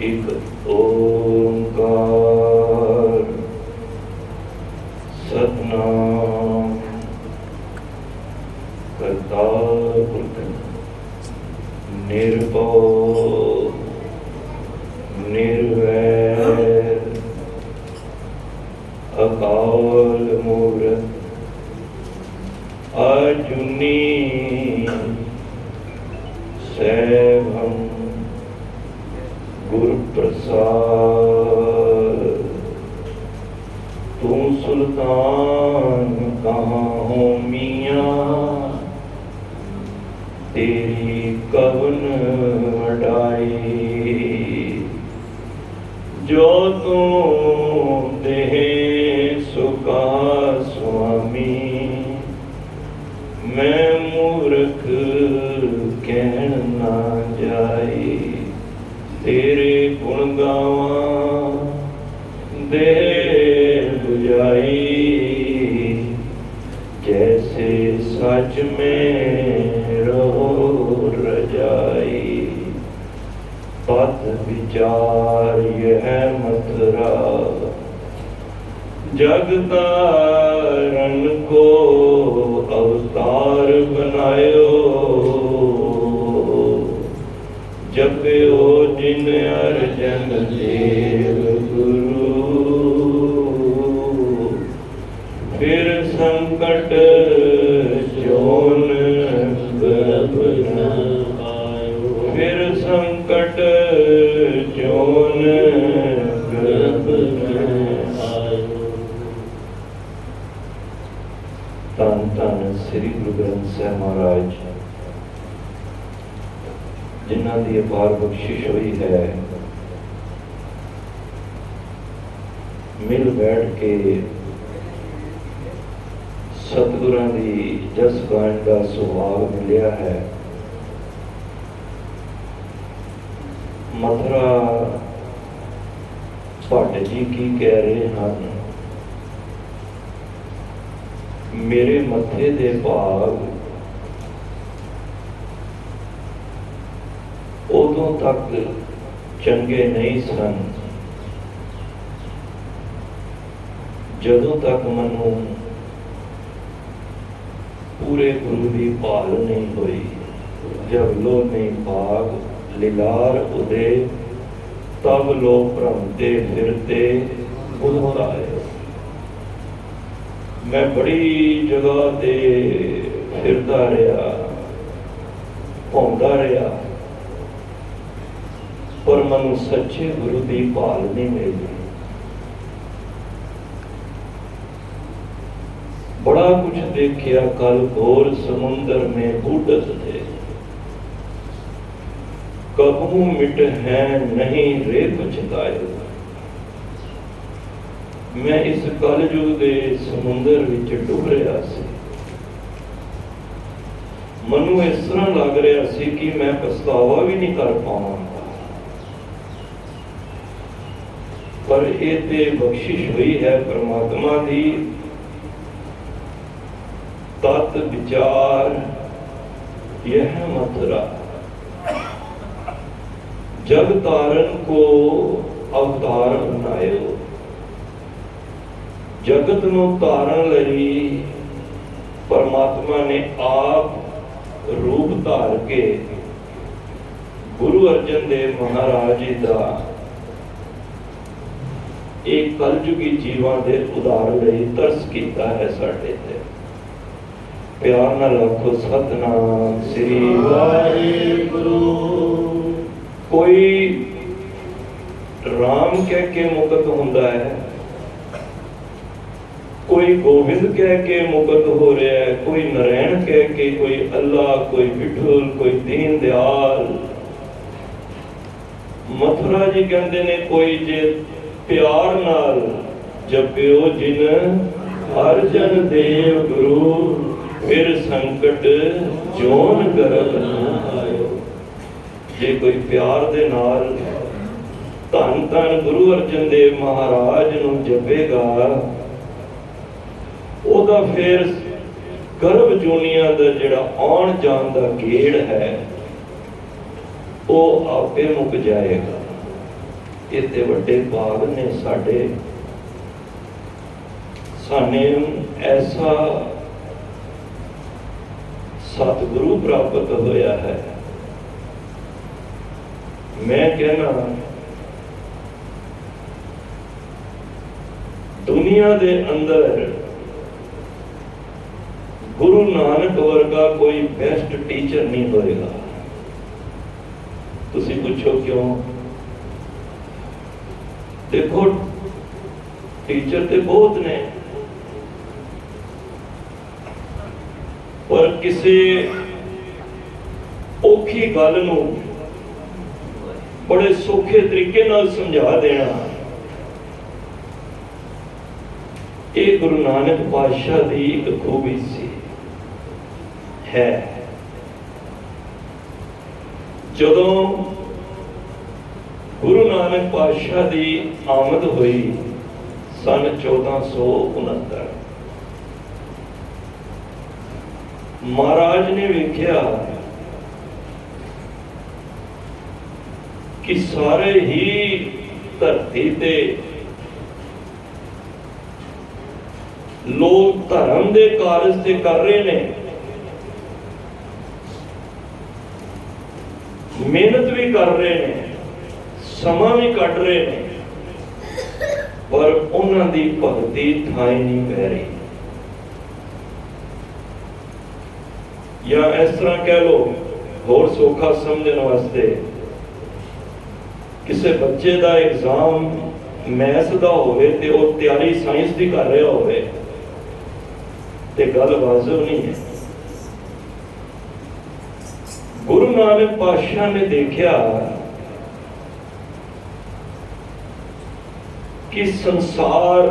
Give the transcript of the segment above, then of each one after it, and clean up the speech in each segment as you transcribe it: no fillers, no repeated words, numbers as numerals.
एक ओंकार सतनाम करता पुरख निर्भय निर्वैर अकाल मूरत अजूनी सैभम गुरु प्रसाद। तू सुल्तान कहाँ हो मियाँ, तेरी कवन वडाई। जो तू देह सुखा स्वामी, मैं मूर्ख कहन ना जाई। तेरे गुण गावा दे बुझाई, जैसे सच में रहो रजाई। पथ विचार यह मथुरा, जग तारण को अवतार बनायो। जपयो जिन अर्जन देव गुरु, फिर संकट जोन गर्भ न आयो। फिर संकट जोन गर्भ न आयो। धन धन श्री गुरु ग्रंथ साहिब महाराज जिन्हां दी अपार बख्शिश हुई है, मिल बैठ के सतगुरां दी जस गायन का सुभाग मिलिया है। मथुरा भट्ट जी की कह रहे हैं, मेरे मथे दे भाग उदों तक चंगे नहीं सन जदों तक मनु पूरे गुरु की भाल नहीं हुई। जब लो नहीं भाग लिलार उदे, तब लो भ्रमते फिरते उदों आए। मैं बड़ी जगह ते फिरदा रहा, घूमदा रहा, पर मनु सच्चे गुरु की भाल नहीं मिली। बड़ा कुछ देखिया कल घोर समुंदर में बूढ़त थे, कबहू मिट है नहीं रे पछताए। मैं इस कलयुग के समुंदर विच डुब रहा सी। मनु इस तरह लग रहा सी कि मैं पछतावा भी नहीं कर पाऊंगा, पर ये ते बख्शिश हुई है परमात्मा की। तत् विचार यह मथुरा, जग तारण को अवतार बनायो। जगत नूं तारण लई परमात्मा ने आप रूप धार के गुरु अर्जन देव महाराज जी का एक कलयुगी जीवां दे उदाहरण लई तरस कीता है। साडे ते प्यार नाल आखो सतनाम श्री वाहिगुरु। कोई राम कह के मुकत हुंदा है, कोई गोविंद कह के मुकत हो रहा है, कोई नारायण कह के, कोई अल्लाह, कोई विठुल, कोई दीन दयाल। मथुरा जी कहते ने कोई जे प्यार नाल जपियो जिन अर्जन देव गुरु, फिर संकट जोन गर्भ न आयो। जे कोई प्यार दे नाल धन धन गुरु अर्जन देव महाराज नूं जपेगा, ओदा फिर गर्भ जोनिया दा जिहड़ा आउण जाण दा गेड़ है, वो आपे मुक जाएगा। ये ते वड्डे भाग ने साडे, साने ऐसा सतगुरु प्राप्त होया है। मैं कहना दुनिया दे अंदर गुरु नानक वर्गा कोई बेस्ट टीचर नहीं होएगा। तुसी पूछो क्यों? देखो टीचर तो बहुत ने, पर किसी औखी गल नूं बड़े सौखे तरीके नाल समझा देना, ये गुरु नानक पातशाह की एक खूबी सी है। जदों गुरु नानक पातशाह की आमद हुई सन 1469, महाराज ने वेख्या कि सारे ही धरती ते लोग धर्म के कारज से कर रहे ने, मेहनत भी कर रहे हैं, समा भी कट रहे हैं, पर उन्हों की भगती थाई नहीं पै रही। या इस तरह कह लो होर सौखा समझने वास्ते, किसी बच्चे का एग्जाम मैथ का होवे ते वो तैयारी साइंस की कर रहा होवे ते गल वाजब नहीं है। गुरु नानक पातशाह ने देखा कि संसार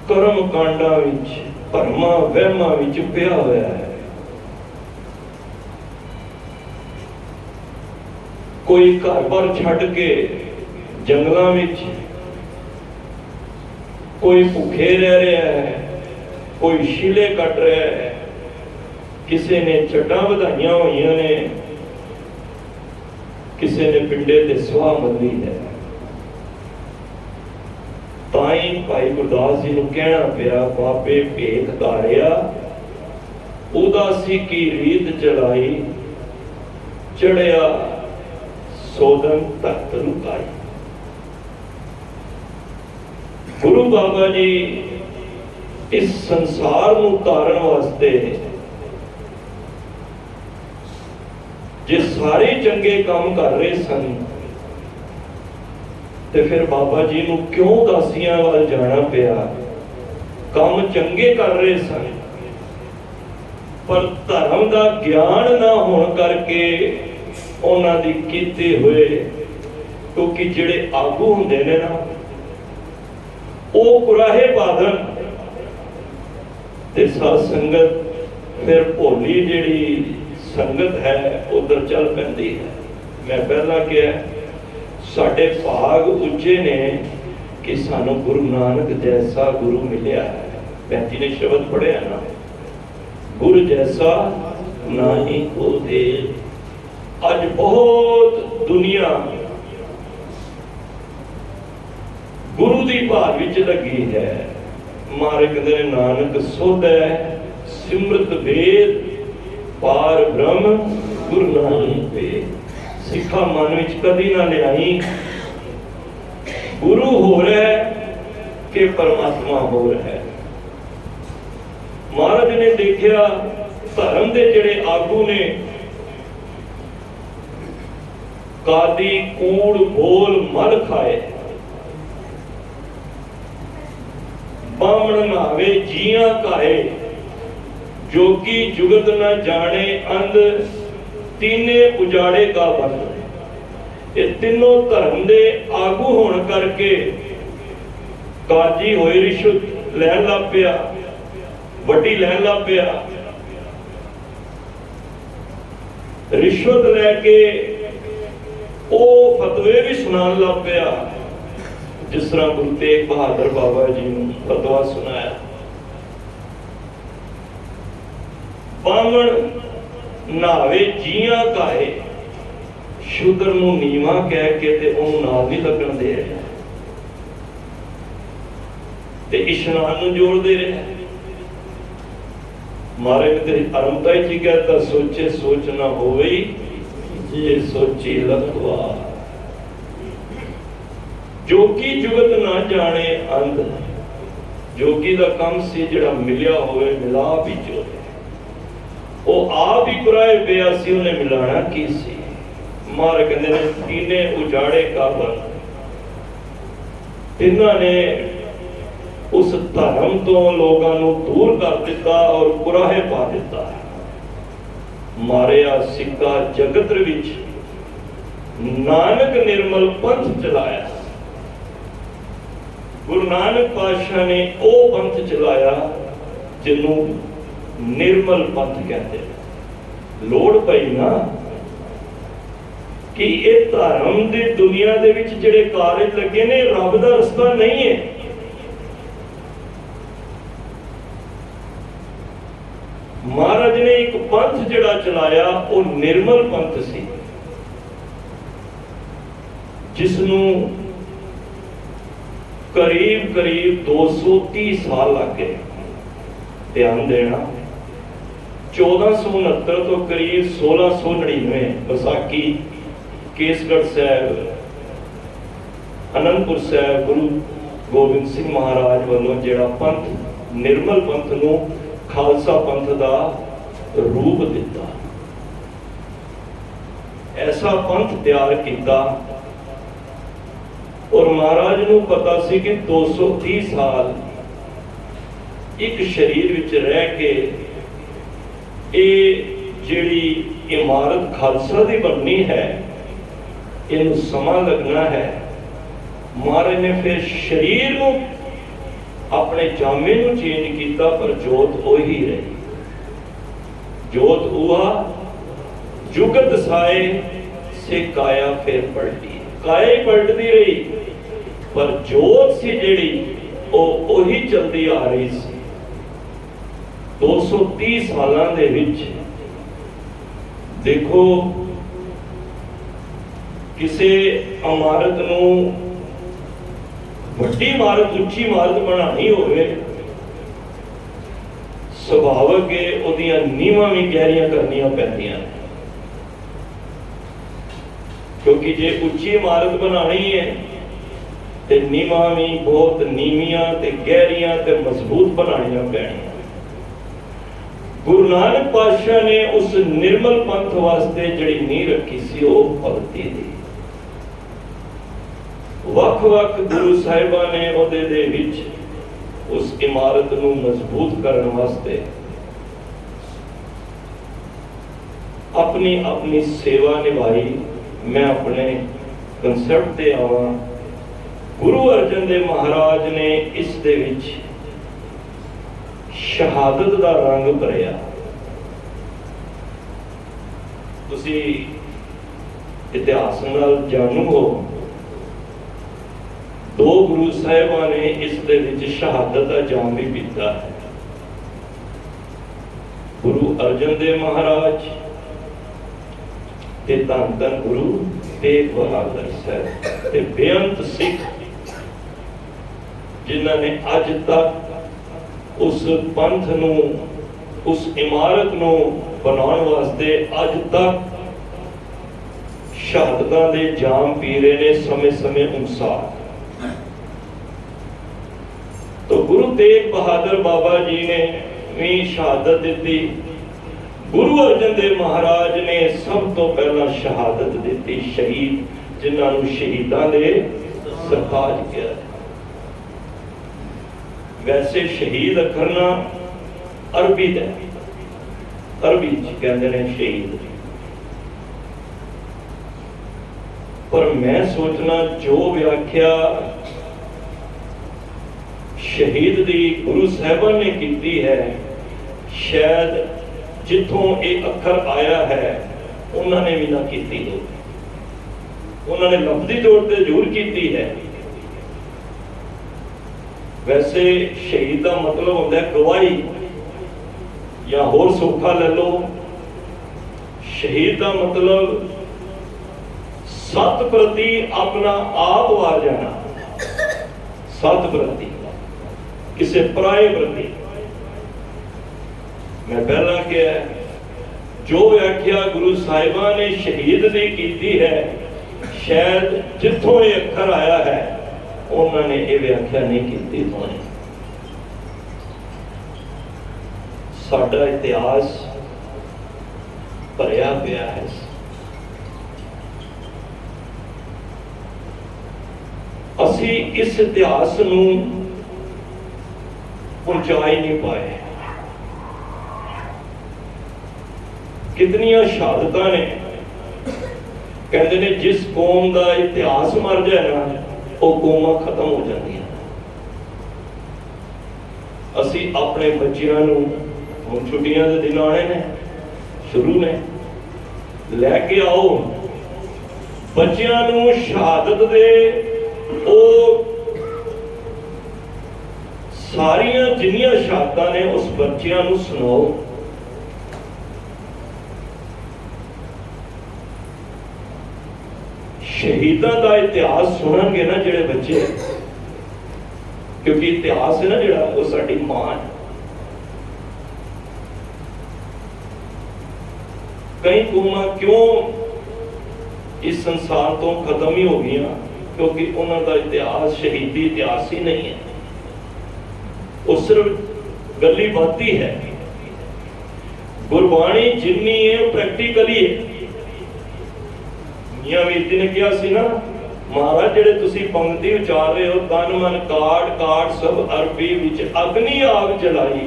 कर्म कांडा विच, भरमा वहमा विच पिया होया है। कोई घर बार छड्ड के जंगलों विच, कोई भुखे रह रहा है, कोई शिले कट रहा है, किसी ने चट्टां वधाइयां हुई ने, किसी ने पिंडे ते सुहा मल्ली है। ताई भाई गुरदास जी नूं कहना पिया, बाबे भेख धारिया उदासी की रीत चलाई, चढ़िया सोदन तख्त रुकाई। गुरु बाबा जी इस संसार नूं तारण वास्ते जे सारे चंगे काम कर रहे सन, ते फिर बाबा जी नूं क्यों दासियां वाल जाना पिया? काम चंगे कर रहे सन, पर धर्म का ज्ञान ना होने करके उन्हां दी कीते हुए, क्योंकि जिहड़े आगू हुंदे ने ना वो कुराहे बादन ते साध संगत फिर भोली जिहड़ी संगत है उधर चल पैंदी है। मैं पहला क्या साडे भाग उच्चे ने कि सानू गुरु नानक जैसा गुरु मिलिया है। भैन जी ने शब्द पढ़िया ना, गुरु जैसा ना ही को दे। अज बहुत दुनिया गुरु की भाल विच लगी है। मारे कहते हैं नानक सुध है सिमरत वेद, पार ब्रह्म गुरु नानक वेद। सिखा मन विच कदी ना लियाई गुरु हो रहा है कि परमात्मा हो रहा है। महाराज ने देखा धर्म के जिहड़े आगू ने कादी कूड़ बोल मल खाए, बामण नावे जिया काए, जोगी जुगत न जाने अंध तीने उजाड़े का बन। ये तीनों धर्म दे आगू होने करके काजी होए रिश्वत लैन लग पिया, वड्डी लैन लग पिया। रिश्वत लैके ओ फतवे भी सुनान लग पिया, जिस तरह गुरु तेग बहादुर बाबा जी ने फतवा सुनाया। बामण नावे जिया काए, शूद्र नूं नीवा कह के ते उहनूं नाल नहीं लगन दे रहा ते इशनान नूं जोड़ दे रहा। महाराज ने तेरी अरमता ही कहता सोचे सोच ना होवे जे सोची लखवा। जोगी जुगत ना जाने अंध। जोगी का काम से जिहड़ा मिलिया होवे मिलाप ही जो वो आप ही कुराए पिया सी उन्हें मिलाना की सी। मार कहते ने तीने उजाड़े काबल तिन्हां ने उस धर्म तो लोगों को दूर कर दिता और कुराहे पा दिता। मारिया सिक्का जगत विच नानक निर्मल पंथ चलाया। गुरु नानक पातशाह ने वो पंथ चलाया जिन्हों निर्मल पंथ कहते हैं। लोड़ पई ना कि ये धर्म की दुनिया दे विच जिहड़े कारज लगे ने रब दा रस्ता नहीं है। महाराज ने एक पंथ जिहड़ा चलाया वो निर्मल पंथ सी जिसनों करीब करीब 230 साल लग गए। ध्यान देना 1469 तो करीब 1699 बैसाखी केसगढ़ साहब आनंदपुर साहब गुरु गोबिंद सिंह महाराज वालों जिहड़ा पंथ निर्मल पंथ नूं खालसा पंथ का रूप दिता। ऐसा पंथ तैयार किया और महाराज नूं पता सी कि 230 साल एक शरीर विच रह के ये जिहड़ी इमारत खालसा दी बननी है इनू समा लगना है। महाराज ने फिर शरीर नूं अपने जामे नूं चेंज किया पर जोत वही रही। जोत हुआ जुगत साए से काया फिर पलटी। काया ही पलटती रही पर जोत सी जिहड़ी वही चलती आ रही सी। 230 सालां दे विच देखो किसी इमारत नूं वड्डी इमारत उच्ची इमारत बनानी होवे सुभावक है उहदियां नीवां भी गहरियां करनियां पैंदियां क्योंकि जे उच्ची इमारत बनानी है ते नीवां भी बहुत नीवियां ते गहरियां ते मजबूत बनानियां पैणियां। गुरु नानक पातशाह ने उस निर्मल पंथ वास्ते जिहड़ी नींह रखी सी वो भगती दी। वख-वख गुरु साहिबां ने उहदे दे विच उस इमारत नूं मजबूत करन वास्ते अपनी अपनी सेवा निभाई। मैं अपने कंसेप्ट ते आवां। गुरु अर्जन देव महाराज ने इस दे विच शहादत दा रंग भरिया। तुसी इतिहास नाल जानू हो दो गुरु साहिबां ने इस दे विच शहादत दा जाम भी पीता है। गुरु अर्जन देव महाराज ते धन धन गुरु तेग बहादुर साहब ते बेअंत सिख जिन्हां ने अज तक उस पंथ नूं उस इमारत नूं बनाउण वास्ते अज तक शहादतां दे जाम पी रहे ने समय समय अनुसार। तो गुरु तेग बहादुर बाबा जी ने भी शहादत दी। गुरु अर्जन देव महाराज ने सब तो पहला शहादत दी शहीद जिन्हां नूं शहीदां दे सरताज किया। वैसे शहीद अखर ना अरबी है, अरबी कहते हैं शहीद। पर मैं सोचना जो व्याख्या शहीद दी गुरु साहिबां ने की है शायद जिथों एक अखर आया है उन्होंने भी ना की हो। उन्होंने लफ्जी तौर पर जरूर की है। वैसे शहीद का मतलब होता है गवाही या होर सौखा ले लो। शहीद का मतलब सत प्रति अपना आप वार जाना, सत प्रति किसी पराए प्रति। मैं पहला क्या जो व्याख्या गुरु साहिबा ने शहीद की कीती है, शायद जिथों ये अखर आया है उन्होंने ये व्याख्या नहीं की होनी। साडा इतिहास भरिया पिया है, असी इस इतिहास नूं पहुंचा ही नहीं पाए। कितनियां शहादतां ने, कहते ने जिस कौम का इतिहास मर जाए ना वो कौमां खत्म हो जांदियां। असी अपने बच्चों नूं हुण छुट्टियां दे दिन आने ने, शुरू ने, लैके आओ बच्चों नूं शहादत दे ओ सारियां जिन्नियां शहादतां ने उस बच्चों नूं सुनाओ। शहीदां का इतिहास सुनणगे ना जिहड़े बच्चे, क्योंकि इतिहास है ना जिहड़ा वो साडी मां है। कई कौमां क्यों इस संसार तो खत्म ही हो गई, क्योंकि उन्हों का इतिहास शहीदी इतिहास ही नहीं है, वो सिर्फ गली बाती है। गुरबाणी जिन्नी है प्रैक्टिकली है। मियां वीर जी ने कहा सी ना, महाराज जेड़े तुसी पंक्ति उचार रहे हो, तन मन काट काट सब अरबी विच अग्नि आग जलाई,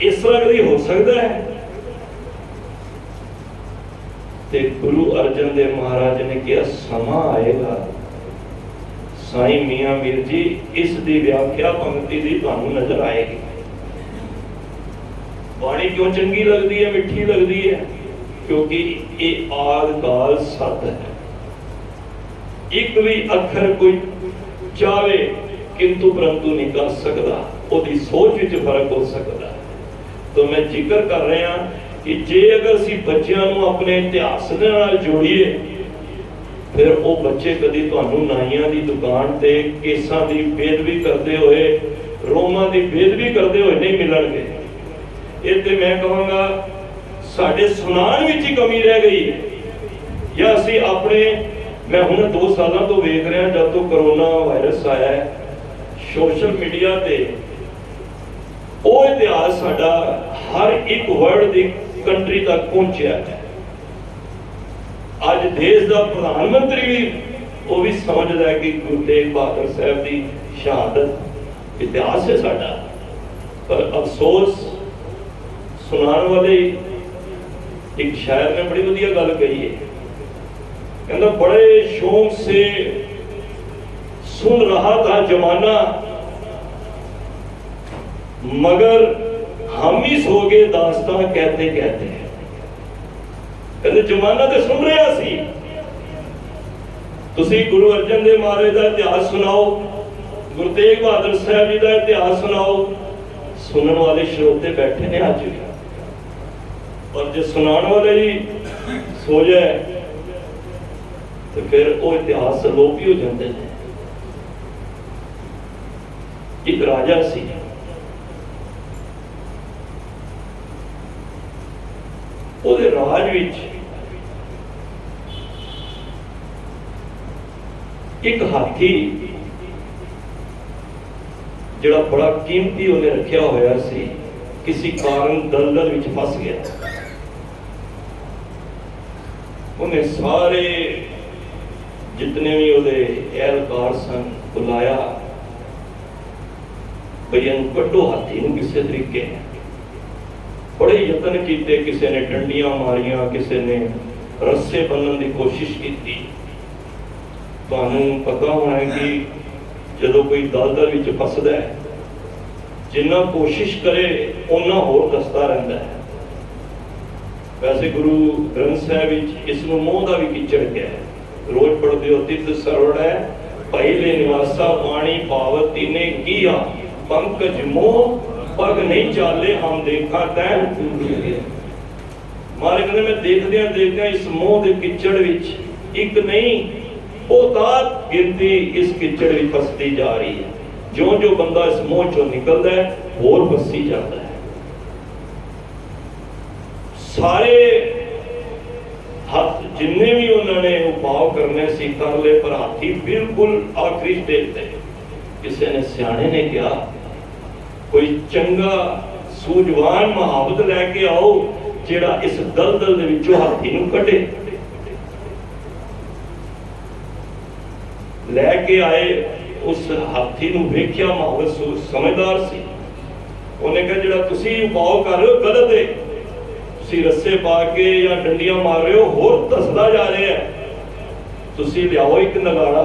इस तरह कभी हो सकता है? ते गुरु अर्जन देव महाराज ने कहा समा आएगा। साईं मियां वीर जी इस दी व्याख्या पंक्ति दी तुहानू नजर आएगी। बाणी क्यों चंगी लगती है, मिठी लगती है? क्योंकि ये आद काल सत है। एक भी अखर कोई चाहे किंतु परंतु नहीं कर सकता, उसकी सोच विच फर्क हो सकता है। तो मैं जिक्र कर रहा कि जे अगर असी बच्चों को अपने इतिहास के नाल जोड़िए, फिर वो बच्चे कभी तुहानू नाइयां दी दुकान ते केसां दी बेदबी करते हुए, रोमां दी बेदबी करते हुए नहीं मिलणगे। ये ते मैं कहूँगा साडे सुनाण विच ही कमी रह गई है, या असी अपने, मैं हुण 2 सालों तो वेख रहा जब तो करोना वायरस आया है, सोशल मीडिया ते वो इतिहास साडा हर एक वर्ल्ड की कंट्री तक पहुंचा है। आज देश का प्रधानमंत्री भी वो भी समझदा है कि गुरु तेग बहादुर साहब की शहादत इतिहास है साडा। पर अफसोस सुनाने वाले एक शायर ने बड़ी वधिया गल कही है, कहता बड़े शौक से सुन रहा था जमाना, मगर हम ही सो गए दास्तां कहते कहते। कहते जमाना तो सुन रहा सी, तुसी गुरु अर्जन देव महाराज का इतिहास सुनाओ, गुरु तेग बहादुर साहब जी का इतिहास सुनाओ, सुनने वाले श्रोते बैठे ने अज भी। और जो सुनाने वाले ही सो जाए तो फिर वो इतिहास अलोप ही हो जाते हैं। एक राजा सी, ਉਹਦੇ ਰਾਜ ਵਿੱਚ ਇੱਕ ਹਾਥੀ ਜਿਹੜਾ ਬੜਾ ਕੀਮਤੀ ਉਹਨੇ ਰੱਖਿਆ ਹੋਇਆ ਸੀ, ਕਿਸੇ ਕਾਰਨ ਦਲਦਲ ਵਿੱਚ ਫਸ ਗਿਆ। ਉਹਨੇ ਸਾਰੇ ਜਿਤਨੇ ਵੀ ਉਹਦੇ ਅਹਿਲਕਾਰ ਸਨ ਬੁਲਾਇਆ, ਬਈ ਇਹਨੂੰ ਕੱਢੋ ਹਾਥੀ ਨੂੰ ਕਿਸੇ ਤਰੀਕੇ। बड़े यतन किए, किसी ने डंडियां मारिया, किसी ने रस्से बनने की कोशिश की। तुहानू पता होना है कि जो कोई दलदल विच फसदा है, जिन्ना कोशिश करे उन्ना होर दसदा रहता है। वैसे गुरु ग्रंथ साहिब इसनूं मोह का भी किचड़ गया है, रोज पढ़ते हो तित सरवड़ है पहले निवासा वाणी पावती ने किया, पंकज मोह पग नहीं चाले हम देखा तैन। महाराज कहते मैं देखदे देखदे इस मोह के किचड़ विच एक नहीं बहुतात गिनती इस किचड़ में फसती जा रही है। जो जो बंदा इस मोह चो निकलता है होर फसी जाता है। सारे हाथ जिन्ने भी उन्होंने उपाव करने सी कर ले, पर हाथी बिल्कुल आखिरी स्टेज पे। किसी ने सियाने ने कहा कोई चंगा सूझवान महावत लैके आओ जेड़ा इस दलदल दे विचों हाथी नूं कढे। लैके आए, उस हाथी नूं वेख्या, महावत समझदार सी। उन्हें कहा जेड़ा तुसी उपाव कर रहे हो गलत है, तुसी रस्से पा के या डंडियां मार रहे हो, होर दसदा जा रहे हैं, तुसी लियाओ एक नगाड़ा।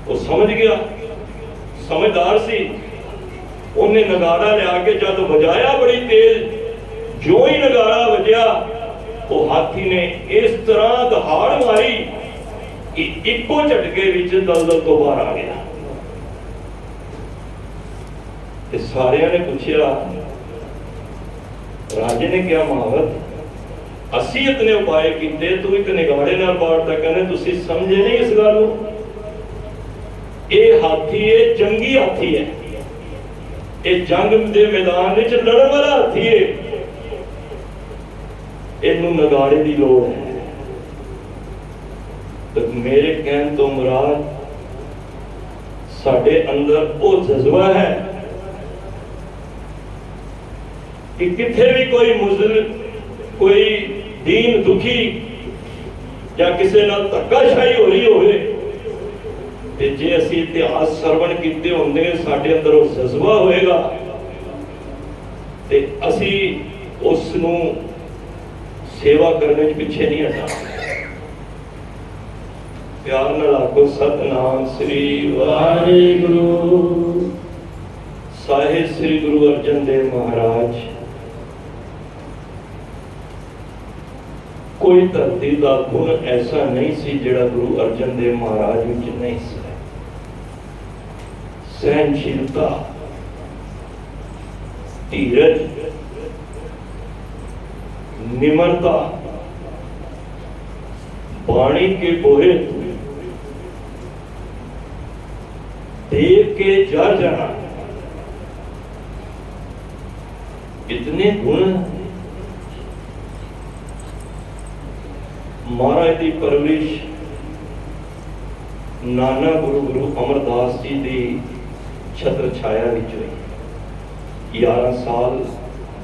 वो समझ गया, समझदार सी। उन्हें नगाड़ा लिया के जब बजाया बड़ी तेज, जो ही नगाड़ा बजया वो हाथी ने इस तरह दहाड़ मारी कि इको झटके विच दलदल तो बाहर आ गया। ते सारियां ने पूछा, राजे ने क्या महावत असी इतने उपाय किए, तू एक निगाड़े नाल बाड़दा। कहने तुसी समझे नहीं इस गल नूं, ये हाथी है जंगी हाथी है, ये जंग के मैदान में लड़न वाला हाथी है, इनू नगाड़े की लोड़ है। तो मेरे कहने तो मुराद साडे अंदर वो जज्बा है कि किथे भी कोई मुजरिम, कोई दीन दुखी या किसी नाल धक्काशाही हो रही होवे, ते जे असी इतिहास सरवण कीते होंदे साडे अंदर वो जज्बा होएगा ते असी उस नूं सेवा करने पिछे नहीं हटा। प्यार नाल आखो सतनाम श्री वाहिगुरु। साहिब श्री गुरु अर्जन देव महाराज कोई धरती का गुण ऐसा नहीं सी जिहड़ा गुरु अर्जन देव महाराज विच नहीं सी। सहनशीलता, धीरज, निम्रता, वाणी के बोहे देख के जर जाना, इतने गुण महाराज की परवरिश नाना गुरु गुरु अमरदास जी की छत्र छाया विच हुई। 11 साल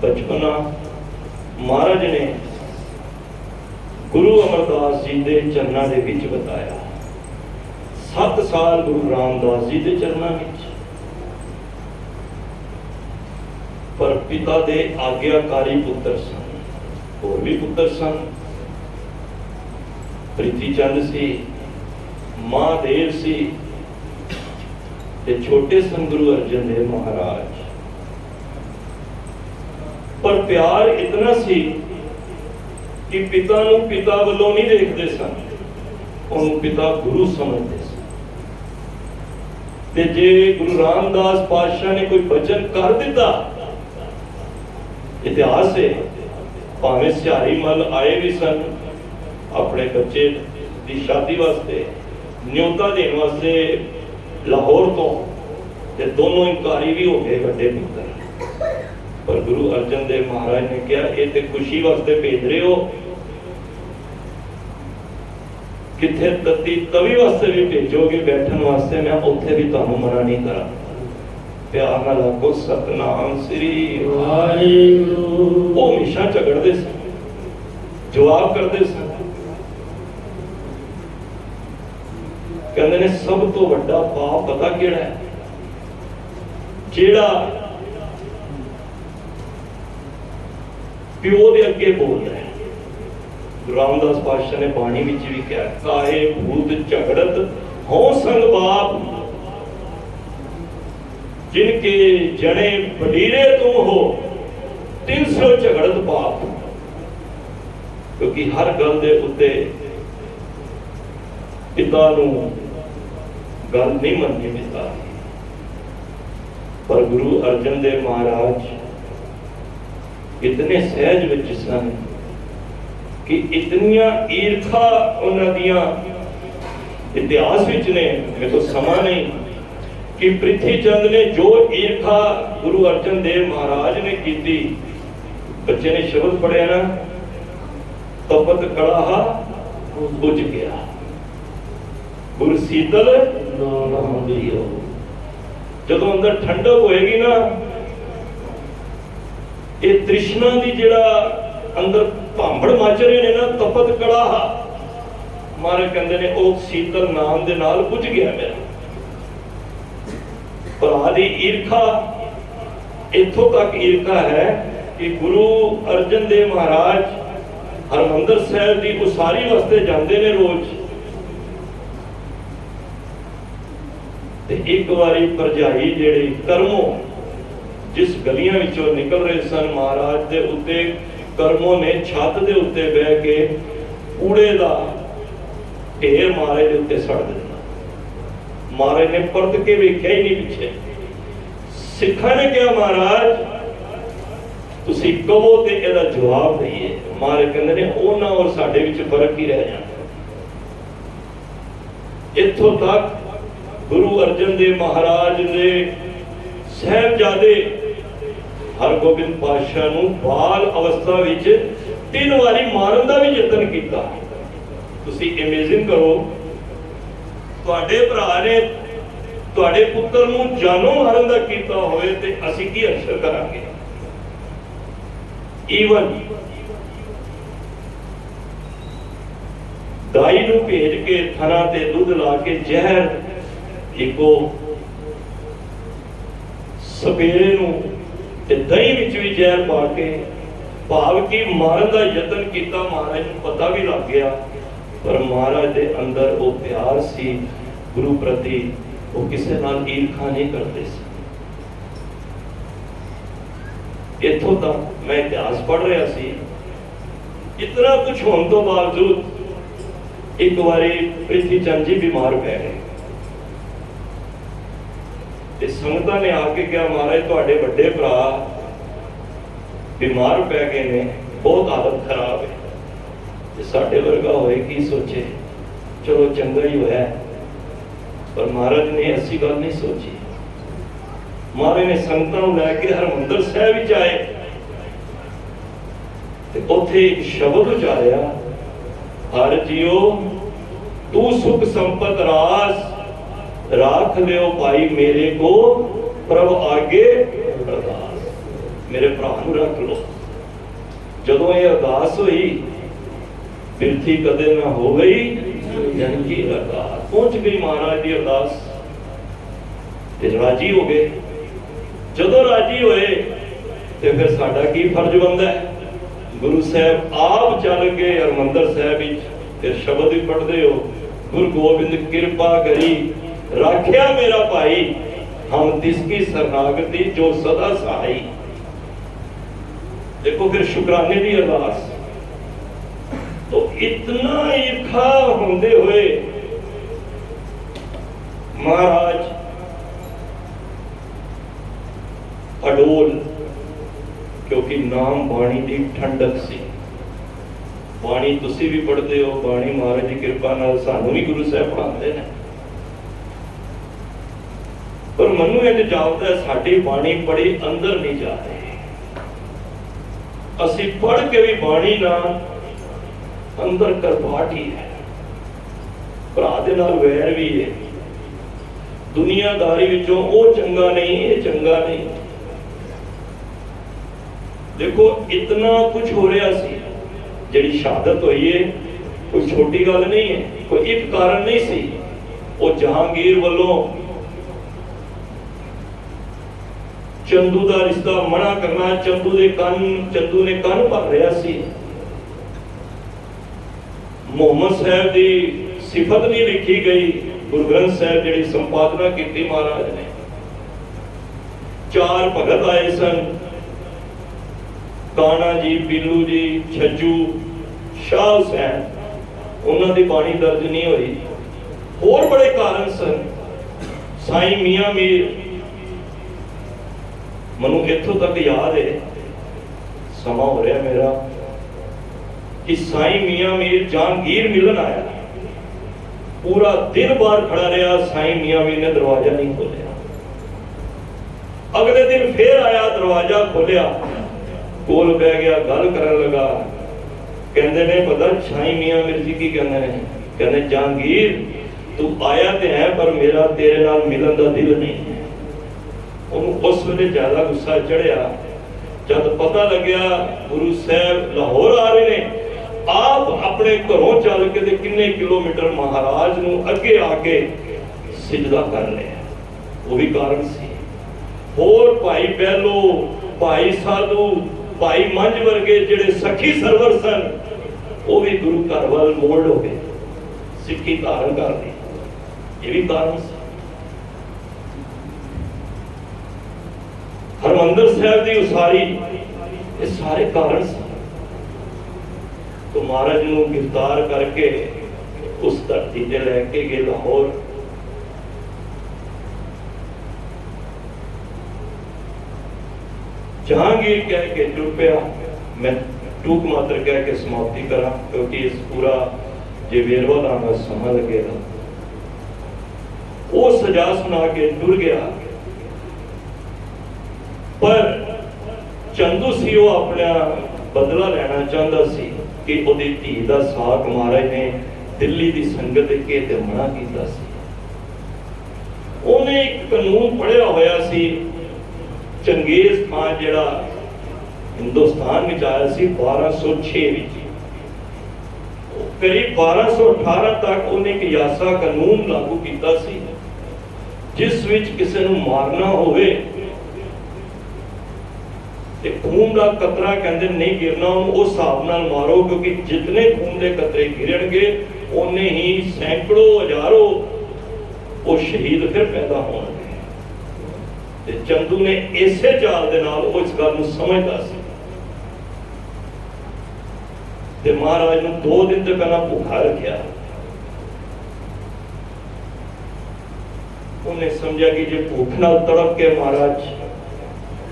बचपना महाराज ने गुरु अमरदास जी के चरणों के विच बताया। 7 साल गुरु रामदास जी के चरणों विच, पर पिता के आज्ञाकारी पुत्र सन, होर भी पुत्र सन। प्रीति चंद सी, महादेव सी, ते छोटे सन गुरु अर्जन देव महाराज। पर प्यार इतना सी कि पिता नूं पिता वालों नहीं देखते सन, उन्होंने पिता गुरु समझते सन। ते जे गुरु रामदास पातशाह ने कोई वचन कर दिता, इतिहास है, भावें सिहारी मल आए भी सन अपने बच्चे की शादी वास्ते न्योता देने वास्ते लाहौर तो, ते दोनों इंकारी भी हो गए बड़े पुत्र। पर गुरु अर्जन देव महाराज ने कहा ये तो खुशी वास्ते भेज रहे हो, किथे तत्ती तवी वास्ते भी भेजोगे बैठन वास्ते, मैं उत्थे भी तुहानू मना नहीं करा। प्यार नाल आखो सतनाम श्री वाहिगुरु। वो हमेशा झगड़ते सन, जवाब करते सन। कहते ने सब तो वड्डा पाप पता केड़ा है, जेड़ा प्यो दे अगे बोल रहा है। गुरु रामदास पातशाह ने बाणी विच भी कहा, काहे भूत झगड़त हो संग बाप, जिनके जने बडीरे तुम हो 300 झगड़त पाप। क्योंकि हर गल दे उत्ते पिता नूं गल नहीं मननी पिता, पर गुरु अर्जन देव महाराज इतने सहज विच सन कि इतनियां ईर्खा उन्हां दियां इतिहास विच ने, मेरे को समा नहीं कि पृथ्वी चंद ने जो ईर्खा गुरु अर्जन देव महाराज ने की। बच्चे ने शब्द पढ़िया ना, तपत कड़ाहा बुझ गया गुर शीतल नाम लियो। जदों अंदर ठंडक होएगी ना, ये तृष्णा दी जिहड़ा अंदर भांबड़ मच रहे ने ना, तपत कड़ाहा महाराज कहंदे ने ओ शीतल नाम दे नाल बुझ गया मेरा। भरा दी ईर्खा, इथों तक ईर्खा है कि गुरु अर्जन देव महाराज हरमंदर साहिब की उसारी वास्ते जाते ने रोज, ते एक बारी भरजाई जेड़ी करमों जिस गलियां विचों निकल रहे सन महाराज दे उत्ते, करमों ने छत दे उत्ते बह के कूड़े दा ढेर महाराज दे उत्ते सड़ दिता। महाराज ने परत के वेख्या ही नहीं पीछे। सिखा ने कहा महाराज तुसी कहो ते इहदा जवाब दईए। महाराज कहंदे ने उन्हां और साडे विच फर्क ही रह जाता। इत्थों तक गुरु अर्जन देव महाराज ने साहिबजादे हरगोबिंद पातशाह नूं बाल अवस्था विच 3 वारी मारन दा भी यतन कीता। तुसी इमेजिन करो, तुहाडे भरा ने तुहाडे पुत्तर नूं जानों मारन दा कीता होवे ते असीं की अक्षर करांगे। ईवन दाई नूं भेज के थना ते दुध ला के जहर इको सपेरे नूं ते दही विच भी जहर पा के भाव की मारन दा यतन कीता। महाराज नूं पता भी लग गया, पर महाराज दे अंदर वो प्यार सी गुरु प्रति, वो किसी नाल ईर्खा नहीं करते सी। इत्थों तक मैं इतिहास पढ़ रहा सी, इतना कुछ होने तो बावजूद एक बारी पृथ्वी चंद जी बीमार पै गए। संगतां ने आके कहा महाराज तुहाडे वड्डे भरा बीमार पै गए ने, बहुत हालत खराब है। साडे वर्गा होए की सोचे, चलो चंगा ही होया, पर महाराज ने ऐसी गल नहीं सोची। महाराज ने संगतां नूं लैके हरमंदर साहिब विच आए ते उत्थे एक शब्द उचारिया, हर जियो तू सुख संपत रास राख लियो भाई मेरे को प्रभ आगे अरदास। मेरे भरा नूं रख लो। जदों ये अरदास हुई, बिरथी कदे ना हो गई जन की अरदास। पहुंच गई महाराज की अरदास ते राजी हो गए। जदों राजी होए ते फिर साडा की फर्ज बनदा है। गुरु साहब आप चल गए हरमंदर साहिब विच, फिर शब्द भी पढ़दे हो, गुरु गोबिंद कृपा करी राख्या मेरा भाई, हम तिसकी शरणागति जो सदा सहाई। देखो फिर शुक्राने की अरदास। तो इतना ईर्खा होंदे हुए महाराज अडोल, क्योंकि नाम बाणी की ठंडक सी। बाणी तुसी भी पढ़ते हो, बाणी महाराज की कृपा नाल सानू भी गुरु साहब पढ़ाते हैं। पर मनु इंज जापदा है साडी बाणी पढ़ी अंदर नहीं जा रही। असी पढ़ के भी बाणी ना अंदर करवाट ही है, भरा दे नाल वैर भी है। दुनियादारी विचों ओ चंगा नहीं, ये चंगा नहीं। देखो इतना कुछ हो रहा सी, जिहड़ी शहादत हुई है कोई छोटी गल नहीं है, कोई एक कारण नहीं सी। वो जहांगीर वालों चंदू का रिश्ता मना करना, चंदू ने कन भर रहा सी। मुहम्मद साहब की सिफत नहीं लिखी गई, गुरु ग्रंथ साहब जी संपादना की महाराज ने। 4 भगत आए सन, काना जी, पीलू जी, छज्जू, शाह हुसैन, उन्होंने की बाणी दर्ज नहीं हुई। होर बड़े कारण सन। साईं मियां मीर, मनु इत्थों तक याद है समा हो रहा मेरा कि साईं मियां मीर जहांगीर मिलन आया, पूरा दिन बाहर खड़ा रहा, साईं मियां मीर ने दरवाजा नहीं खोलिया। अगले दिन फिर आया, दरवाजा खोलिया, कोल बह गया, गल करन लगा। कहते ने पता साईं मियां मीर जी की कहते हैं, कहते जहांगीर तू आया तो है पर मेरा तेरे नाल मिलन का दिल नहीं है। उस वेले ज्यादा गुस्सा चढ़िया। जब पता लग्या गुरु साहब लाहौर आ रहे ने, आप अपने घरों चल के किन्ने किलोमीटर महाराज नूं अगे आके सिजदा कर लिया, वो भी कारण सी। होर भाई बैलो, भाई साधु, भाई मंझ वर्गे जिहड़े सखी सरवर सन, वो भी गुरु घर वाल मोड़ हो गए, सिक्खी धारण कर ली। ये भी कारण सी। हरमंदर साहब की उसारी, ये सारे कारण सी। तो महाराज नूं गिरफ्तार करके उस धरती से लैके गए लाहौर। जहांगीर कह के टुर पिया। मैं टूक मात्र कह के समाप्ति करा, क्योंकि इस पूरा जे वेरवा लाना समा लगेगा। वो सजा सुना के टुर गया, पर चंदू सी वो अपना बदला लेना चाहता सी कि उहदी धी दा साक महाराज ने दिल्ली दी संगत के ते मना कीता सी। उन्हें एक कानून पढ़िया होया सी, चंगेज खान जिहड़ा हिंदुस्तान में आया सी 1206 विच, करीब 1218 तक उन्हें एक यासा कानून लागू कीता सी, जिस विच किसी नूं मारना होवे ते खून का कतरा कहते नहीं गिरना, उस हिसाब नाल मारो, क्योंकि जितने खून के कतरे गिरनगे उन्ने ही सैकड़ों हजारों वो शहीद फिर पैदा होंगे। चंदू ने इसे चाल दे नाल वो इस गल नूं समझदा सी। ते महाराज नूं 2 दिन तो पहला भुखा रखिया। उन्हें समझा कि जे भूख नाल तड़प के महाराज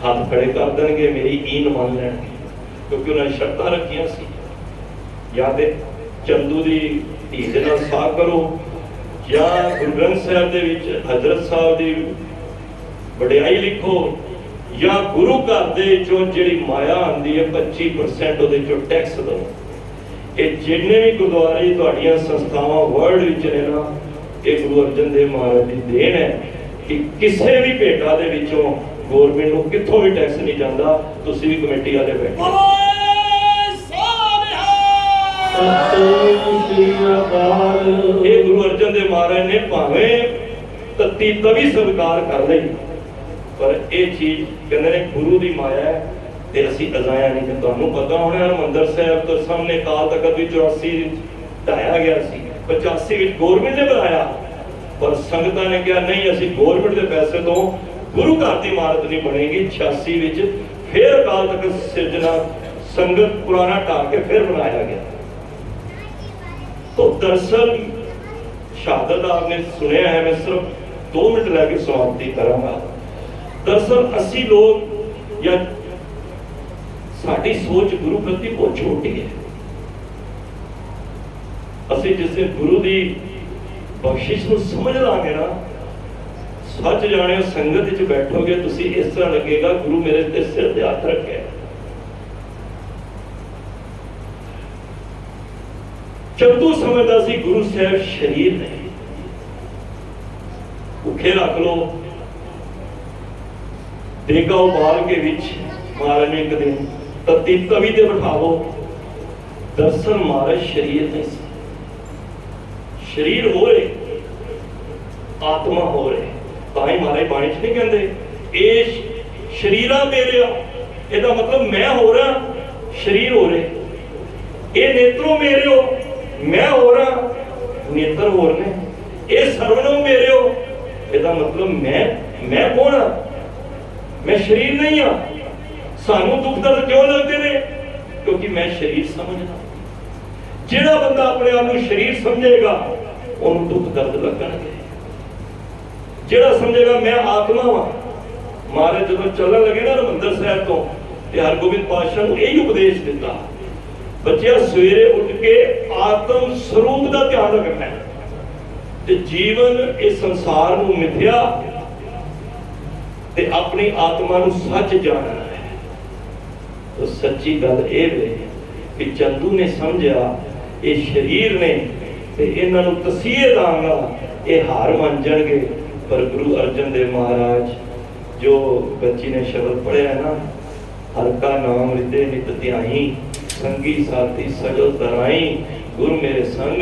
हाथ खड़े कर देंगे, मेरी ईन मान लेंगे, क्योंकि उन्होंने शर्तां रखियां सी, या ते चंदू दी धी दे नाल साह करो, या गुरु ग्रंथ साहिब दे विच हजरत साहब दी वडियाई लिखो, या गुरु घर दे चों जिहड़ी माया आंदी है 25% ਉਹਦੇ चों टैक्स दो। ये जिन्ने भी गुरुद्वारे तुहाड़ियां संस्थावां वर्ल्ड विच ने ना, ये गुरु अर्जन देव महाराज दी देन है कि किसी भी भेटा दे विचों गवर्नमेंट को कितों भी टैक्स नहीं जाता। तुसी भी कमेटी वाले बैठे, ये गुरु अर्जन देव महाराज ने भावें तत्ती तवी स्वीकार कर ली, पर यह चीज कहते ने गुरु की माया है ते असीं अजाया नहीं। ते तुहानूं पता होना हरमंदर साहब तो सामने काल तखत भी 84 ढाया गया सी, 85 विच गवर्नमेंट ने बनाया, पर संगतां ने कहा नहीं असीं गवर्नमेंट के पैसे तो गुरु घर की इमारत नहीं बनेगी। 86 विच फिर अकाल तखत सिरजना संगत पुराना ढा के फिर बनाया गया। तो दरअसल शहादत आपने सुनिया है, मैं सिर्फ 2 मिनट लैके समाप्ति करांगा। दरअसल 80 लोग या साडी सोच गुरु प्रति बहुत छोटी है। असीं जिस दिन गुरु की बख्शिश को समझ लांगे ना, सच जाने संगत च बैठोगे तुसी इस तरह लगेगा गुरु मेरे ते सिर ते हाथ रखे। चंदू समझदा सी गुरु साहब शरीर नहीं, भुखे रख लो, देगा उबाल के विच महाराज ने एक दिन तत्ती तवी ते बिठा लो। दरअसल महाराज शरीर नहीं सी, शरीर हो रहे, आत्मा हो रहे। ताई महाराज बाणी च नहीं कहते ए शरीरा मेरे, ਇਹਦਾ मतलब मैं हो रहा, शरीर हो रहे। ये नेत्रों मेरे हो, मैं हो रहा, नेत्र हो रहे। ये सर्वनों मेरे हो, ਇਹਦਾ मतलब मैं कौन हाँ, मैं शरीर नहीं हाँ। सानू दुख दर्द क्यों लगते ने, क्योंकि मैं शरीर समझना। जिहड़ा बंदा अपने आप को शरीर समझेगा उन्हें दुख दर्द लगणगे। जिहड़ा समझेगा मैं आत्मा हाँ, महाराज जो चलन लगे ना हरमंदर साहब तो ਤੇ ਹਰਗੋਬਿੰਦ ਪਾਤਸ਼ਾਹ ਨੂੰ ਇਹ ਉਪਦੇਸ਼ ਦਿੱਤਾ, ਬੱਚਿਆ ਸਵੇਰੇ ਉੱਠ ਕੇ ਆਤਮ ਸਰੂਪ ਦਾ ਧਿਆਨ ਰੱਖਣਾ ਹੈ ਤੇ ਜੀਵਨ ਇਸ ਸੰਸਾਰ ਨੂੰ ਮਿਥਿਆ ਤੇ ਆਪਣੀ ਆਤਮਾ ਨੂੰ ਸੱਚ ਜਾਣਨਾ ਹੈ। ਤਾਂ ਸੱਚੀ ਗੱਲ ਇਹ ਵੇ ਕਿ ਚੰਦੂ ਨੇ ਸਮਝਿਆ ਇਹ ਸਰੀਰ ਨੇ ਤੇ ਇਹਨਾਂ ਨੂੰ ਤਸੀਹੇ ਦਾਂਗਾ, ਇਹ ਹਾਰ ਮੰਨ ਜਾਣਗੇ। ਪਰ ਗੁਰੂ ਅਰਜਨ ਦੇਵ ਮਹਾਰਾਜ ਜੋ ਬੱਚੀ ਨੇ ਸ਼ਬਦ ਪੜਿਆ ਨਾ, ਹਰ ਕਾ ਨਾਮ ਹਿਰਦੇ ਨਿਤ ਧਿਆਈ, ਸੰਗੀ ਸਾਥੀ ਸਜਲ ਤਰਾਈ, ਗੁਰ ਮੇਰੇ ਸੰਗ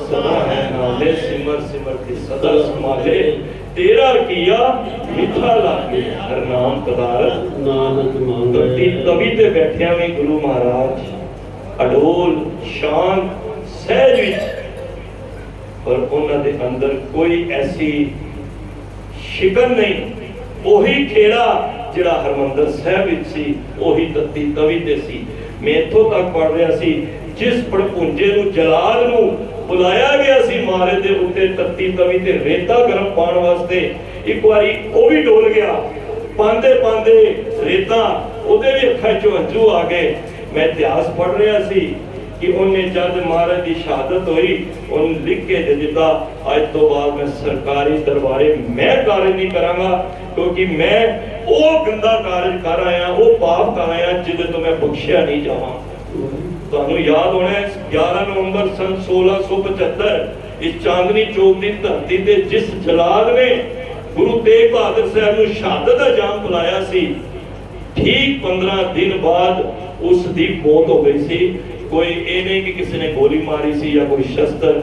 ਸਦਾ ਹੈ ਨਾਲੇ, ਸਿਮਰ ਸਿਮਰ ਕੇ ਸਦਾ ਸੰਭਾਲੇ, ਤੇਰਾ ਕੀਆ ਮਿੱਠਾ ਲਾਗੇ, ਹਰ ਨਾਮ ਪਦਾਰਥ ਨਾਨਕ ਮੰਗੇ। ਤਵੀ ਤੇ ਬੈਠਿਆ ਵੀ ਗੁਰੂ ਮਹਾਰਾਜ ਅਡੋਲ ਸ਼ਾਂਤ ਸਹਿਜ ਵਿੱਚ, ਪਰ ਉਹਨਾਂ ਦੇ ਅੰਦਰ ਕੋਈ ਐਸੀ ਸ਼ਿਕਨ ਨਹੀਂ। ਉਹੀ ਖੇੜਾ ਜਿਹੜਾ ਹਰਮੰਦਰ ਸਾਹਿਬ ਵਿੱਚ ਸੀ, ਉਹੀ ਤੱਤੀ ਤਵੀ ਤੇ ਸੀ। ਮੈਂ ਇੱਥੋਂ ਤੱਕ ਪੜ ਰਿਹਾ ਸੀ, ਜਿਸ ਪੜਪੁੰਜੇ ਨੂੰ ਜਲਾਦ ਨੂੰ ਬੁਲਾਇਆ ਗਿਆ ਸੀ ਮਾਰੇ ਦੇ ਉੱਤੇ ਤੱਤੀ ਤਵੀ ਤੇ ਰੇਤਾ ਗਰਮ ਪਾਉਣ ਵਾਸਤੇ, ਇੱਕ ਵਾਰੀ ਉਹ ਵੀ ਡੋਲ ਗਿਆ। ਪਾਂਦੇ ਪਾਂਦੇ ਰੇਤਾ ਉਹਦੇ ਵੀ ਅੱਖਾਂ ਚੋਂ ਹੰਝੂ ਆ ਗਏ। ਮੈਂ ਇਤਿਹਾਸ ਪੜ ਰਿਹਾ ਸੀ ਕਿ ਉਹਨੇ ਜਦ ਮਹਾਰਾਜ ਦੀ ਸ਼ਹਾਦਤ ਹੋਈ, ਉਹਨੇ ਲਿਖ ਕੇ ਦੇ ਦਿੱਤਾ, ਅੱਜ ਤੋਂ ਬਾਅਦ ਮੈਂ ਸਰਕਾਰੀ ਦਰਬਾਰੇ ਮੈਂ ਕਾਰਜ ਨਹੀਂ ਕਰਾਂਗਾ, ਕਿਉਂਕਿ ਮੈਂ ਉਹ ਗੰਦਾ ਕਾਰਜ ਕਰ ਆਇਆ, ਉਹ ਪਾਪ ਕਰ ਆਇਆ ਜਿਹਦੇ ਤੋਂ ਮੈਂ ਬਖਸ਼ਿਆ ਨਹੀਂ ਜਾਵਾਂ। ਤੁਹਾਨੂੰ ਯਾਦ ਹੋਣਾ 11 ਨਵੰਬਰ ਸਨ 1675 ਇਸ ਚਾਂਦਨੀ ਚੌਕ ਦੀ ਧਰਤੀ ਤੇ ਜਿਸ ਜਲਾਦ ਨੇ ਗੁਰੂ ਤੇਗ ਬਹਾਦਰ ਸਾਹਿਬ ਨੂੰ ਸ਼ਹਾਦਤ ਦਾ ਜਾਮ ਪਿਲਾਇਆ ਸੀ, ਠੀਕ 15 ਦਿਨ ਬਾਅਦ ਉਸ ਦੀ ਮੌਤ ਹੋ ਗਈ ਸੀ। ਕੋਈ ਇਹ ਨਹੀਂ ਕਿ ਕਿਸੇ ਨੇ ਗੋਲੀ ਮਾਰੀ ਸੀ ਜਾਂ ਕੋਈ ਸ਼ਸਤਰ,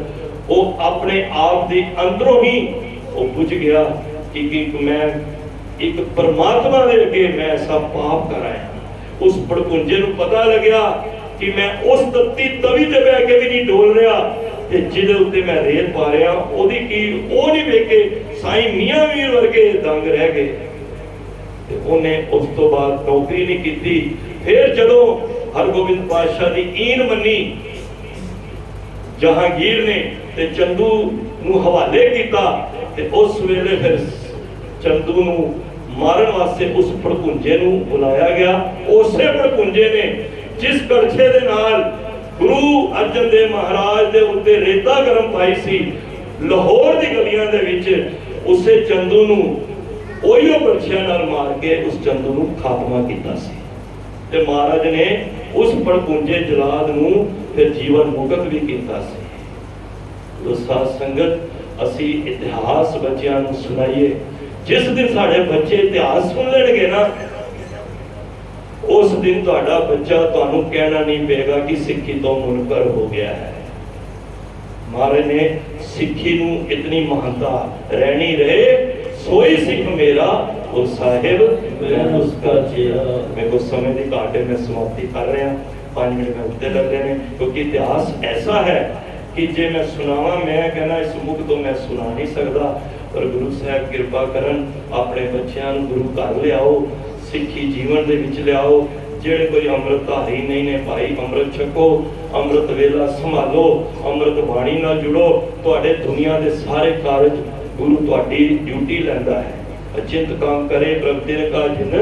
ਉਹ ਆਪਣੇ ਆਪ ਦੇ ਅੰਦਰੋਂ ਹੀ ਉਹ ਬੁੱਝ ਗਿਆ ਕਿ ਮੈਂ ਇੱਕ ਪਰਮਾਤਮਾ ਦੇ ਅੱਗੇ ਮੈਂ ਐਸਾ ਪਾਪ ਕਰ ਆਇਆ। ਉਸ ਪੜਪੁੰਜੇ ਨੂੰ ਪਤਾ ਲੱਗਿਆ ਕਿ ਮੈਂ ਉਸ ਤੱਤੀ ਤਵੀ ਤੇ ਬਹਿ ਕੇ ਵੀ ਨਹੀਂ ਡੋਲ ਰਿਹਾ ਤੇ ਜਿਹਦੇ ਉੱਤੇ ਮੈਂ ਰੇਤ ਪਾ ਰਿਹਾ ਉਹਦੀ ਕੀ ਉਹ ਨਹੀਂ ਵੇਖੇ। ਸਾਈਂ ਮੀਆਂ ਮੀਰ ਵਰਗੇ ਦੰਗ ਰਹਿ ਗਏ ਤੇ ਉਹਨੇ ਉਸ ਤੋਂ ਬਾਅਦ ਨੌਕਰੀ ਨਹੀਂ ਕੀਤੀ। ਫਿਰ ਜਦੋਂ ਹਰਗੋਬਿੰਦ ਪਾਤਸ਼ਾਹ ਦੀ ਈਨ ਮੰਨੀ ਜਹਾਂਗੀਰ ਨੇ ਤੇ ਚੰਦੂ ਨੂੰ ਹਵਾਲੇ ਕੀਤਾ, ਤੇ ਉਸ ਵੇਲੇ ਫਿਰ ਚੰਦੂ ਨੂੰ ਮਾਰਨ ਵਾਸਤੇ ਉਸ ਪੜਪੁੰਜੇ ਨੂੰ ਬੁਲਾਇਆ ਗਿਆ। ਉਸੇ ਪੜਪੁੰਜੇ ਨੇ ਜਿਸ ਕੜਛੇ ਦੇ ਨਾਲ ਗੁਰੂ ਅਰਜਨ ਦੇਵ ਮਹਾਰਾਜ ਦੇ ਉੱਤੇ ਰੇਤਾ ਗਰਮ ਪਾਈ ਸੀ ਲਾਹੌਰ ਦੀ ਗਲੀਆਂ ਦੇ ਵਿੱਚ, ਉਸੇ ਚੰਦੂ ਨੂੰ ਉਹੀਓ ਕੜਛਿਆਂ ਨਾਲ ਮਾਰ ਕੇ ਉਸ ਚੰਦੂ ਨੂੰ ਖਾਤਮਾ ਕੀਤਾ ਸੀ। ਤੇ ਮਹਾਰਾਜ ਨੇ ਉਸ ਪੜਪੁੰਜੇ ਜਲਾਦ ਨੂੰ ਫਿਰ ਜੀਵਨ ਮੁਕਤ ਵੀ ਕੀਤਾ ਸੀ। ਉਹ ਸਾਧ ਸੰਗਤ ਅਸੀਂ ਇਤਿਹਾਸ ਬੱਚਿਆਂ ਨੂੰ ਸੁਣਾਈਏ। ਜਿਸ ਦਿਨ ਸਾਡੇ ਬੱਚੇ ਇਤਿਹਾਸ ਸੁਣ ਲੈਣਗੇ ਨਾ, ਉਸ ਦਿਨ ਤੁਹਾਡਾ ਬੱਚਾ ਤੁਹਾਨੂੰ ਕਹਿਣਾ ਨਹੀਂ ਪਏਗਾ ਕਿ ਸਿੱਖੀ ਤੋਂ ਮੁਨਕਰ ਹੋ ਗਿਆ ਹੈ। ਮਹਾਰਾਜ ਨੇ ਸਿੱਖੀ ਨੂੰ ਇਤਨੀ ਮਹਾਨਤਾ ਰਹਿਣੀ ਰਹੇ, ਸੋਈ ਸਿੱਖ ਮੇਰਾ ਉਹ ਸਾਹਿਬ ਮੈਂ ਉਸਕਾ ਚੇਲਾ। ਮੈਂ ਕੁਝ ਸਮੇਂ ਦੀ ਘਾਟ ਮੈਂ ਸਮਾਪਤੀ ਕਰ ਰਿਹਾ, 5 ਮਿੰਟ ਮੈਂ ਉੱਤੇ ਲੱਗ ਰਹੇ ਨੇ, ਕਿਉਂਕਿ ਇਤਿਹਾਸ ਐਸਾ ਹੈ ਕਿ ਜੇ ਮੈਂ ਸੁਣਾਵਾਂ, ਮੈਂ ਕਹਿੰਦਾ ਇਸ ਮੁਖ ਤੋਂ ਮੈਂ ਸੁਣਾ ਨਹੀਂ ਸਕਦਾ। ਪਰ ਗੁਰੂ ਸਾਹਿਬ ਕਿਰਪਾ ਕਰਨ, ਆਪਣੇ ਬੱਚਿਆਂ ਨੂੰ ਗੁਰੂ ਘਰ ਲਿਆਓ, ਸਿੱਖੀ ਜੀਵਨ ਦੇ ਵਿੱਚ ਲਿਆਓ। ਜਿਹੜੇ ਕੋਈ ਅੰਮ੍ਰਿਤਧਾਰੀ ਨਹੀਂ ਨੇ ਭਾਈ, ਅੰਮ੍ਰਿਤ ਛਕੋ, ਅੰਮ੍ਰਿਤ ਵੇਲਾ ਸੰਭਾਲੋ, ਅੰਮ੍ਰਿਤ ਬਾਣੀ ਨਾਲ ਜੁੜੋ। ਤੁਹਾਡੇ ਦੁਨੀਆ ਦੇ ਸਾਰੇ ਕਾਰਜ ਗੁਰੂ ਤੁਹਾਡੀ ਡਿਊਟੀ ਲੈਂਦਾ ਹੈ। ਅਚਿੰਤ ਕੰਮ ਕਰੇ ਪ੍ਰਭ ਤਿਨ ਕਾ ਜਿਨ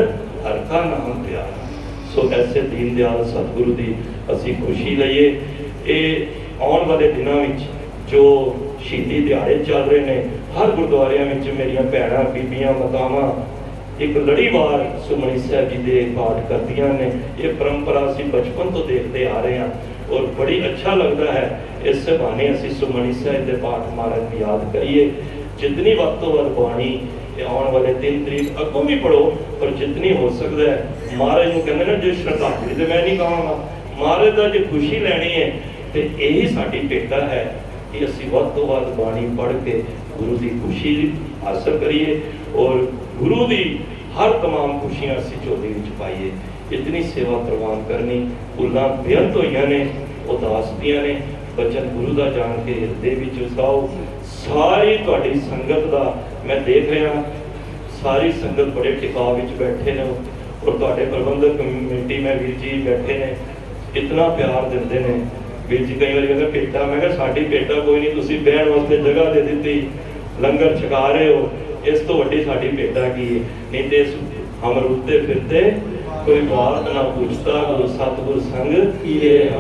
ਹਰ ਕਾ ਨਾਮ ਪਿਆਰਾ। ਸੋ ਐਸੇ ਦੀਨ ਦਿਆਲ ਸਤਿਗੁਰੂ ਦੀ ਅਸੀਂ ਖੁਸ਼ੀ ਲਈਏ। ਇਹ ਆਉਣ ਵਾਲੇ ਦਿਨਾਂ ਵਿੱਚ ਜੋ ਸ਼ਹੀਦੀ ਦਿਹਾੜੇ ਚੱਲ ਰਹੇ ਨੇ, ਹਰ ਗੁਰਦੁਆਰਿਆਂ ਵਿੱਚ ਮੇਰੀਆਂ ਭੈਣਾਂ ਬੀਬੀਆਂ ਮਾਤਾਵਾਂ ਇੱਕ ਲੜੀਵਾਰ ਸੁਖਮਨੀ ਸਾਹਿਬ ਜੀ ਦੇ ਪਾਠ ਕਰਦੀਆਂ ਨੇ। ਇਹ ਪਰੰਪਰਾ ਅਸੀਂ ਬਚਪਨ ਤੋਂ ਦੇਖਦੇ ਆ ਰਹੇ ਹਾਂ ਔਰ ਬੜੀ ਅੱਛਾ ਲੱਗਦਾ ਹੈ। ਇਸ ਬਹਾਨੇ ਅਸੀਂ ਸੁਖਮਨੀ ਸਾਹਿਬ ਦੇ ਪਾਠ ਮਹਾਰਾਜ ਨੂੰ ਯਾਦ ਕਰੀਏ। ਜਿਤਨੀ ਵੱਧ ਤੋਂ ਵੱਧ ਬਾਣੀ ਆਉਣ ਵਾਲੇ 3 ਤਰੀਕ ਅੱਗੋਂ ਵੀ ਪੜੋ, ਪਰ ਜਿਤਨੀ ਹੋ ਸਕਦਾ ਹੈ ਮਹਾਰਾਜ ਨੂੰ ਕਹਿੰਦੇ ਨਾ, ਜੇ ਸ਼ਰਧਾਂਜਲੀ ਤੇ ਮੈਂ ਨਹੀਂ ਕਹਾਂਗਾ, ਮਹਾਰਾਜ ਦਾ ਜੇ ਖੁਸ਼ੀ ਲੈਣੀ ਹੈ ਤੇ ਇਹੀ ਸਾਡੀ ਭੇਟਾ ਹੈ ਕਿ ਅਸੀਂ ਵੱਧ ਤੋਂ ਵੱਧ ਬਾਣੀ ਪੜ੍ਹ ਕੇ ਗੁਰੂ ਦੀ ਖੁਸ਼ੀ ਹਾਸਲ ਕਰੀਏ ਔਰ ਗੁਰੂ ਦੀ ਹਰ तमाम ਖੁਸ਼ੀਆਂ ਅਸੀਂ ਝੋਲੀ ਵਿੱਚ ਪਾਈਏ। ਇਤਨੀ ਸੇਵਾ ਪ੍ਰਵਾਨ ਕਰਨੀ, ਭੁੱਲਾਂ ਬੇਅੰਤ ਹੋਈਆਂ ਨੇ, ਉਦਾਸ ਦੀਆਂ ਨੇ। ਬਚਨ ਗੁਰੂ ਦਾ ਜਾਣ ਕੇ ਹਿਰਦੇ ਵਿੱਚ ਵਸਾਓ। ਸਾਰੀ ਤੁਹਾਡੀ ਸੰਗਤ ਦਾ ਮੈਂ ਦੇਖ ਰਿਹਾ, ਸਾਰੀ ਸੰਗਤ ਬੜੇ ਟਿਕਾਅ ਵਿੱਚ ਬੈਠੇ ਨੇ ਔਰ ਤੁਹਾਡੇ ਪ੍ਰਬੰਧਕ ਕਮੇਟੀ ਮੈਂ ਵੀਰ ਜੀ ਬੈਠੇ ਨੇ, ਇਤਨਾ ਪਿਆਰ ਦਿੰਦੇ ਨੇ। ਵੀਰ ਜੀ ਕਈ ਵਾਰੀ ਕਹਿੰਦੇ ਭੇਟਾ, ਮੈਂ ਕਿਹਾ ਸਾਡੀ ਭੇਟਾ ਕੋਈ ਨਹੀਂ, ਤੁਸੀਂ ਬਹਿਣ ਵਾਸਤੇ ਜਗ੍ਹਾ ਦੇ ਦਿੱਤੀ, ਲੰਗਰ ਛਕਾ ਰਹੇ ਹੋ, ਇਸ ਤੋਂ ਵੱਡੀ ਸਾਡੀ ਭੇਟਾ ਕੀ ਹੈ। ਨਹੀਂ ਤੇ ਹਮ ਰੁੱਤੇ ਫਿਰਤੇ कोई बात ना पूछता गुरु सतगुर संग किए।